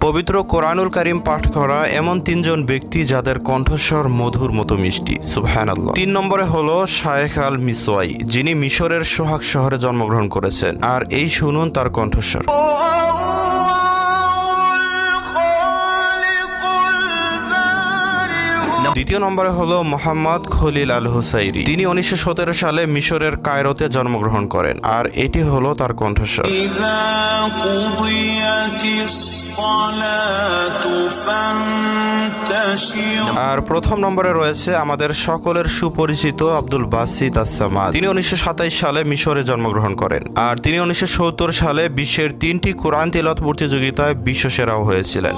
পবিত্র কোরআনুল কারীম পাঠ করা এমন 3 জন ব্যক্তি যাদের কণ্ঠস্বর মধুর মতো মিষ্টি। সুবহানাল্লাহ। 3 নম্বরে হলো শায়েখ আল মিসওয়াই, যিনি মিশরের সোহাগ শহরে জন্মগ্রহণ করেছেন। আর এই শুনুন তার কণ্ঠস্বর। দ্বিতীয় নম্বরে হলো মোহাম্মদ খলিল আল হুসাইরি, তিনি 1917 সালে মিশরের কায়রোতে জন্মগ্রহণ করেন। আর এটি হলো তার কণ্ঠস্বর। আর প্রথম নম্বরে রয়েছে আমাদের সকলের সুপরিচিত আব্দুল বাসিত আস-সামাদ, তিনি 1927 সালে মিশরে জন্মগ্রহণ করেন। আর তিনি 1970 সালে বিশ্বের 3টি কোরআন তিলাওয়াত প্রতিযোগিতায় বিশ্বসেরাও হয়েছিলেন।